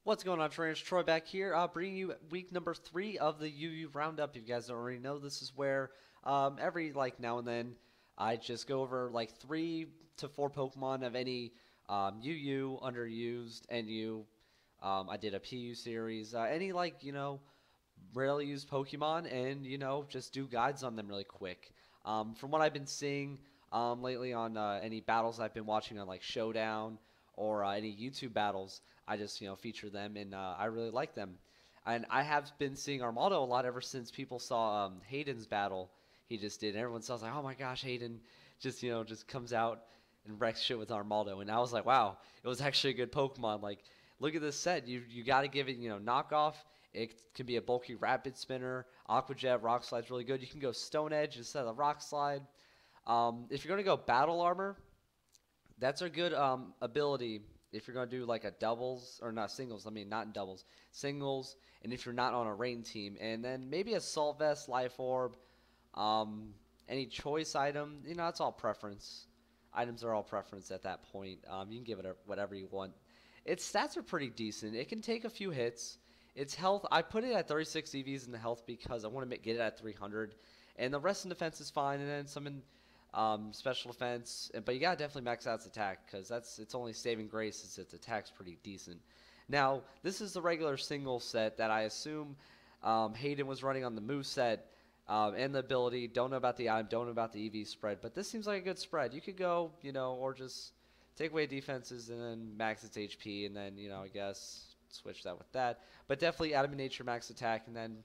What's going on, trainers? Troy back here, bringing you week number 3 of the UU Roundup. If you guys don't already know, this is where every now and then I just go over like 3 to 4 Pokemon of any UU, underused, NU. I did a PU series, any rarely used Pokemon, and just do guides on them really quick. From what I've been seeing lately on any battles I've been watching on like Showdown or any YouTube battles, I just feature them, and I really like them. And I have been seeing Armaldo a lot ever since people saw Hayden's battle he just did. And everyone saw like, oh my gosh, Hayden just comes out and wrecks shit with Armaldo. And I was like, wow, it was actually a good Pokemon. Like, look at this set. You got to give it knockoff. It can be a bulky rapid spinner. Aqua Jet, Rock Slide's really good. You can go Stone Edge instead of the Rock Slide. If you're going to go Battle Armor, that's a good ability if you're going to do like a doubles, or not singles, I mean not in doubles, singles, and if you're not on a rain team. And then maybe Assault Vest, Life Orb, any choice item, it's all preference. Items are all preference at that point. You can give it whatever you want. Its stats are pretty decent. It can take a few hits. Its health, I put it at 36 EVs in the health because I want to get it at 300. And the rest in defense is fine, and then some in special defense, but you gotta definitely max out its attack because it's only saving grace since its attack's pretty decent. Now this is the regular single set that I assume Hayden was running on the move set and the ability. Don't know about the item, don't know about the EV spread, but this seems like a good spread. You could go, or just take away defenses and then max its HP, and then I guess switch that with that. But definitely Atom of Nature max attack, and then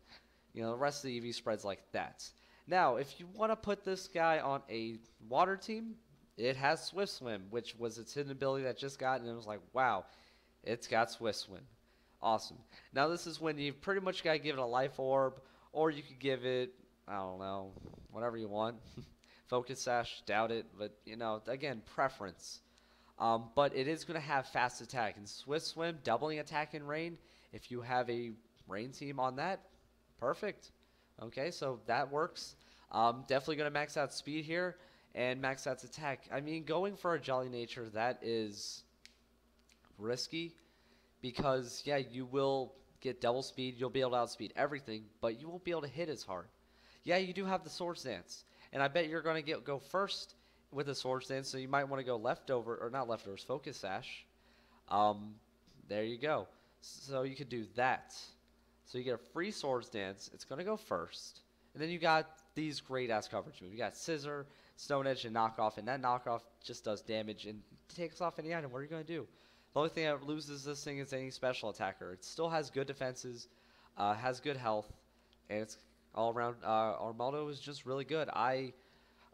the rest of the EV spreads like that. Now, if you want to put this guy on a water team, it has Swift Swim, which was its hidden ability that just got, and it was like, wow, it's got Swift Swim. Awesome. Now, this is when you pretty much got to give it a Life Orb, or you could give it, I don't know, whatever you want. Focus Sash, doubt it, but, again, preference. But it is going to have fast attack, and Swift Swim, doubling attack in rain. If you have a rain team on that, perfect. Okay, so that works. Definitely going to max out speed here and max out attack. I mean, going for a Jolly Nature, that is risky because, yeah, you will get double speed. You'll be able to outspeed everything, but you won't be able to hit as hard. Yeah, you do have the Swords Dance, and I bet you're going to go first with the Swords Dance, so you might want to go leftover, or not leftovers, Focus Sash. There you go. So you could do that. So you get a free Swords Dance. It's going to go first. And then you got these great-ass coverage moves. You got Scissor, Stone Edge, and Knockoff. And that Knockoff just does damage and takes off any item. What are you going to do? The only thing that loses this thing is any special attacker. It still has good defenses, has good health, and it's all around. Armaldo is just really good. I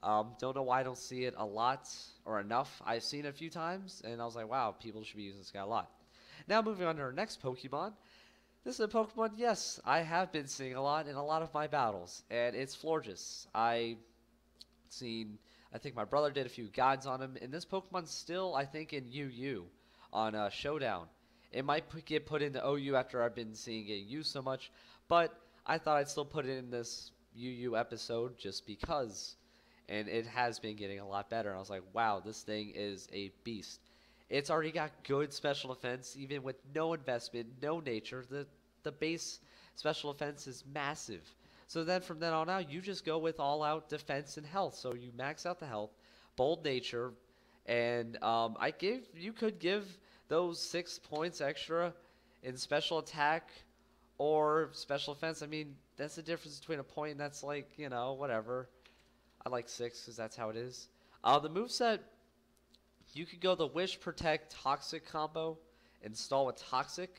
don't know why I don't see it a lot or enough. I've seen it a few times, and I was like, wow, people should be using this guy a lot. Now moving on to our next Pokemon. This is a Pokemon, yes, I have been seeing a lot in a lot of my battles, and it's Florges. I think my brother did a few guides on him, and this Pokemon's still, I think, in UU on Showdown. It might get put into OU after I've been seeing it used so much, but I thought I'd still put it in this UU episode just because, and it has been getting a lot better. And I was like, wow, this thing is a beast. It's already got good special defense, even with no investment, no nature. The base special defense is massive. So then from then on out, you just go with all-out defense and health. So you max out the health, bold nature, and you could give those 6 points extra in special attack or special defense. I mean, that's the difference between a point and that's like, whatever. I like 6 because that's how it is. The moveset, you could go the Wish, Protect, Toxic combo, install with Toxic.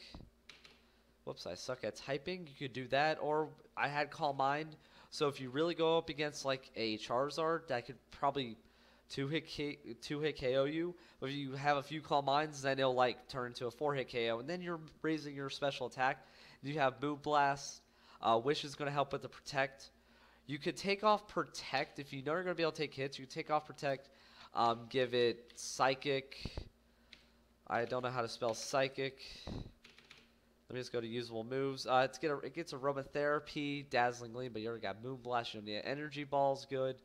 Whoops, I suck at typing. You could do that, or I had Calm Mind. So if you really go up against like a Charizard, that could probably two hit KO you. But if you have a few Calm Minds, then it'll like turn into a 4-hit KO, and then you're raising your special attack. You have Moon Blast. Wish is going to help with the Protect. You could take off Protect if you know you're going to be able to take hits. You could take off Protect. Give it Psychic. I don't know how to spell Psychic. Let me just go to usable moves. It gets Aromatherapy, Dazzling Gleam, but you already got Moonblast. You don't need Energy Ball's good.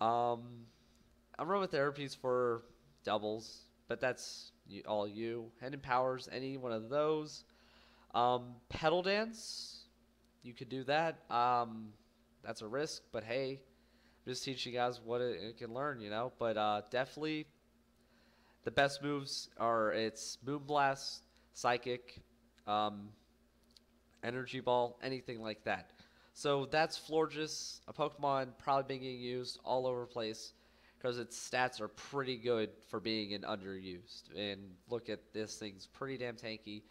Aromatherapy's for doubles, but that's all you. Hidden Powers, any one of those. Pedal Dance, you could do that. That's a risk, but hey, just teach you guys what it can learn, you know. But definitely the best moves are it's Moonblast, Psychic, um, Energy Ball, anything like that. So that's Florges, a Pokemon probably being used all over the place because its stats are pretty good for being an underused. And look at this thing's pretty damn tanky.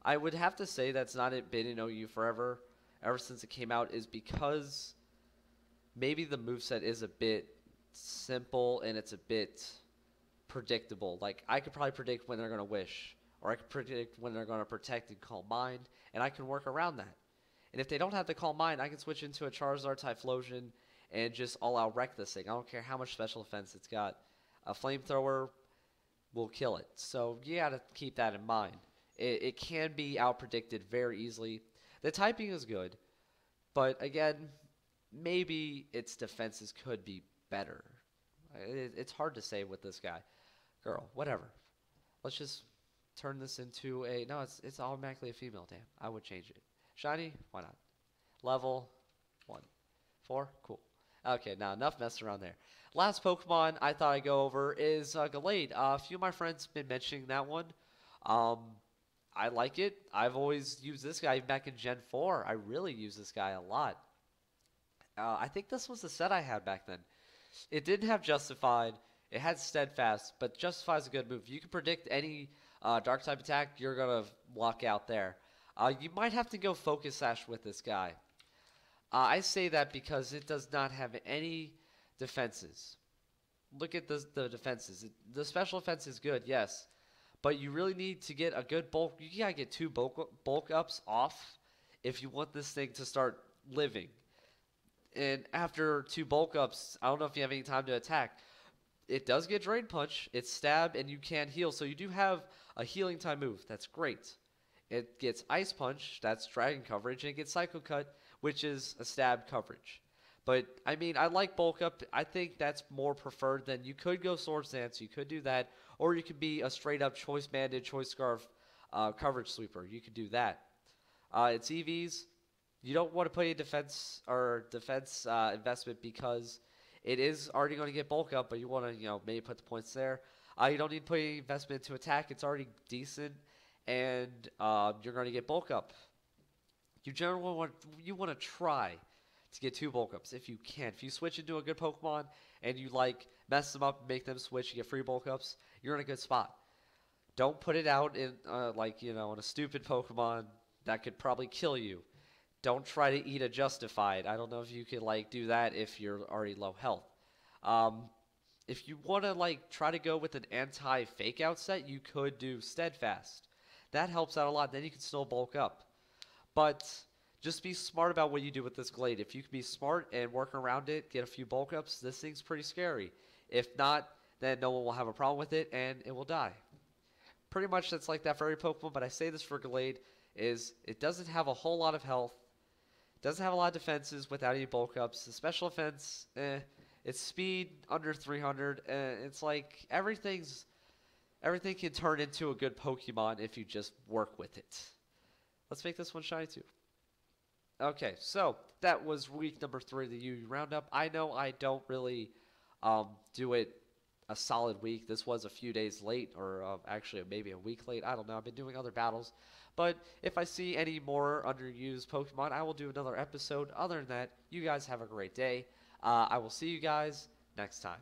I would have to say that's not been in OU forever, ever since it came out, is because maybe the moveset is a bit simple and it's a bit predictable. Like, I could probably predict when they're going to wish, or I could predict when they're going to protect and Calm Mind, and I can work around that. And if they don't have the Calm Mind, I can switch into a Charizard Typhlosion and just all-out wreck this thing. I don't care how much special defense it's got. A Flamethrower will kill it. So you got to keep that in mind. It can be out-predicted very easily. The typing is good, but again, maybe its defenses could be better. It's hard to say with this guy. Girl, whatever. Let's just turn this into a... No, it's automatically a female, damn. I would change it. Shiny? Why not? Level 1. 4? Cool. Okay, now enough messing around there. Last Pokemon I thought I'd go over is Gallade. A few of my friends have been mentioning that one. I like it. I've always used this guy back in Gen 4. I really use this guy a lot. I think this was the set I had back then. It didn't have Justified. It had Steadfast, but Justify is a good move. You can predict any Dark-type attack, you're going to walk out there. You might have to go Focus Sash with this guy. I say that because it does not have any defenses. Look at the defenses. The special defense is good, yes. But you really need to get a good bulk. You gotta get 2 bulk ups off if you want this thing to start living. And after 2 bulk ups, I don't know if you have any time to attack. It does get Drain Punch, it's Stab, and you can heal. So you do have a healing time move. That's great. It gets Ice Punch, that's Dragon coverage, and it gets Psycho Cut, which is a stab coverage. But, I mean, I like Bulk Up. I think that's more preferred than you could go Swords Dance. You could do that. Or you could be a straight-up Choice Banded, Choice Scarf coverage sweeper. You could do that. It's EVs. You don't want to put a defense investment because it is already going to get Bulk Up, but you want to, maybe put the points there. You don't need to put any investment to attack. It's already decent, and you're going to get Bulk Up. You generally want to try to get 2 bulk ups if you can. If you switch into a good Pokemon and you mess them up and make them switch, you get free bulk ups, you're in a good spot. Don't put it out in on a stupid Pokemon that could probably kill you. Don't try to eat a Justified. I don't know if you can do that if you're already low health. If you want to try to go with an anti-fake out set, you could do Steadfast. That helps out a lot. Then you can still bulk up. But just be smart about what you do with this Gallade. If you can be smart and work around it, get a few bulk ups, this thing's pretty scary. If not, then no one will have a problem with it and it will die. Pretty much that's like that for every Pokemon, but I say this for Gallade is it doesn't have a whole lot of health. It doesn't have a lot of defenses without any bulk ups. The special offense, its speed under 300. It's like everything can turn into a good Pokemon if you just work with it. Let's make this one shiny too. Okay, so that was week number 3 of the UU Roundup. I know I don't really do it a solid week. This was a few days late, or actually maybe a week late. I don't know. I've been doing other battles. But if I see any more underused Pokemon, I will do another episode. Other than that, you guys have a great day. I will see you guys next time.